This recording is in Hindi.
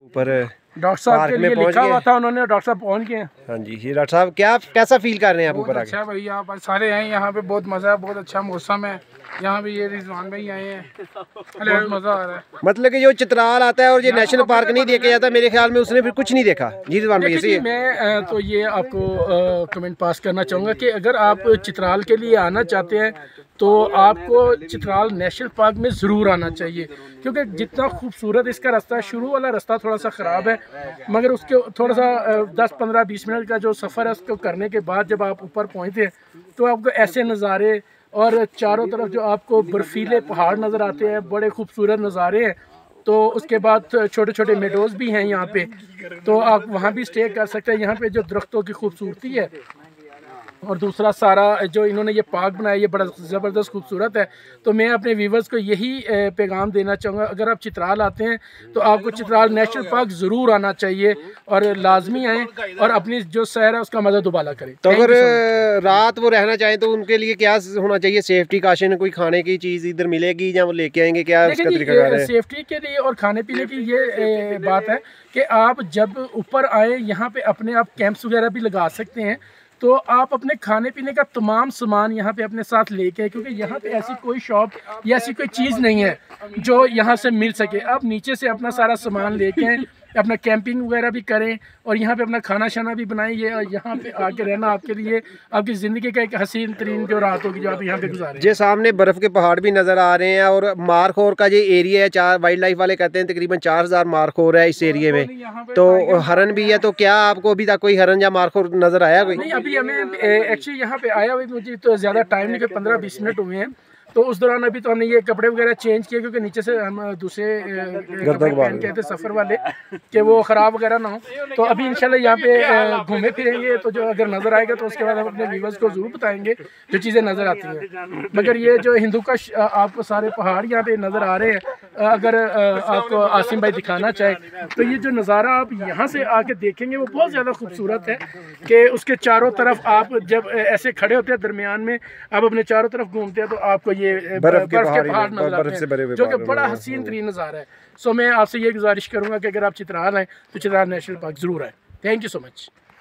ऊपर डॉक्टर साहब के लिए लिखा हुआ था, उन्होंने डॉक्टर साहब पहुंच गए हैं। हाँ जी डॉक्टर साहब, क्या कैसा फील कर रहे हैं आप ऊपर आके? अच्छा भाई, आप सारे हैं यहाँ पे, बहुत मज़ा है, बहुत अच्छा मौसम है यहाँ पे। ये रिजवान भाई आए हैं, बहुत मज़ा आ रहा है। मतलब कि जो चित्राल आता है और ये नेशनल पार्क नहीं देखा जाता, मेरे ख्याल में उसने फिर कुछ नहीं देखा जी रिजवान भाई से। मैं तो ये आपको कमेंट पास करना चाहूँगा कि अगर आप चित्राल के लिए आना चाहते हैं तो आपको चित्राल नेशनल पार्क में ज़रूर आना चाहिए, क्योंकि जितना खूबसूरत इसका रास्ता है, शुरू वाला रास्ता थोड़ा सा ख़राब है, मगर उसके थोड़ा सा 10-15-20 मिनट का जो सफ़र है उसको करने के बाद जब आप ऊपर पहुँचते हैं तो आपको ऐसे नज़ारे और चारों तरफ जो आपको बर्फीले पहाड़ नज़र आते हैं, बड़े खूबसूरत नज़ारे हैं। तो उसके बाद छोटे छोटे मेडोज़ भी हैं यहाँ पे, तो आप वहाँ भी स्टे कर सकते हैं। यहाँ पे जो दरख्तों की खूबसूरती है और दूसरा सारा जो इन्होंने ये पार्क बनाया, ये बड़ा ज़बरदस्त खूबसूरत है। तो मैं अपने व्यूवर्स को यही पैगाम देना चाहूँगा, अगर आप चित्राल आते हैं तो आपको चित्राल नेशनल पार्क ज़रूर आना चाहिए और लाजमी आएँ और अपनी जो सैर है उसका मज़ा दुबाला करें। तो अगर रात वो रहना चाहें तो उनके लिए क्या होना चाहिए? सेफ्टी काशन, कोई खाने की चीज़ इधर मिलेगी या वो लेके आएंगे, क्या उसका तरीका है? सेफ्टी के लिए और खाने पीने की ये बात है कि आप जब ऊपर आए यहाँ पे अपने आप कैंप्स वगैरह भी लगा सकते हैं, तो आप अपने खाने पीने का तमाम सामान यहाँ पे अपने साथ लेके आए, क्योंकि यहाँ पे ऐसी कोई शॉप या ऐसी कोई चीज़ नहीं है जो यहाँ से मिल सके। आप नीचे से अपना सारा सामान लेके आए, अपना कैंपिंग वगैरह भी करें और यहाँ पे अपना खाना शाना भी बनाइए, और यहाँ पे आके रहना आपके लिए आपकी ज़िंदगी का एक हसीन तरीन जो रात होगी जो आप यहाँ पे गुजारें। जो सामने बर्फ़ के पहाड़ भी नज़र आ रहे हैं और मारखोर का जो एरिया है, 4 वाइल्ड लाइफ वाले कहते हैं तकरीबन 4000 मारखोर है इस एरिए में, तो हरन भी है। तो क्या आपको अभी तक कोई हरन या मारखोर नज़र आया कोई? नहीं, अभी हमें एक्चुअली यहाँ पे आया हुई मुझे तो ज़्यादा टाइम नहीं, 15-20 मिनट हुए हैं, तो उस दौरान अभी तो हमने ये कपड़े वगैरह चेंज किए, क्योंकि नीचे से हम दूसरे कपड़े पहन के थे सफ़र वाले कि वो ख़राब वगैरह ना हो। तो अभी इंशाल्लाह यहाँ पे घूमे फिरेंगे, तो जो अगर नज़र आएगा तो उसके बाद हम अपने व्यूवर्स को ज़रूर बताएंगे जो चीज़ें नज़र आती हैं। मगर ये जो हिंदू का आपको सारे पहाड़ यहाँ पे नज़र आ रहे हैं, अगर आपको आसिम भाई दिखाना चाहे तो ये जो नज़ारा आप यहाँ से आके देखेंगे वो बहुत ज़्यादा खूबसूरत है कि उसके चारों तरफ आप जब ऐसे खड़े होते हैं, दरमियान में आप अपने चारों तरफ घूमते हैं तो आपको ये बर्फ के पहाड़ नजर आते हैं, जो कि बड़ा हसीन तरीन नज़ारा है। सो मैं आपसे ये गुजारिश करूँगा कि अगर आप चित्राल आएँ तो चित्राल नेशनल पार्क ज़रूर आएँ। Thank you so much.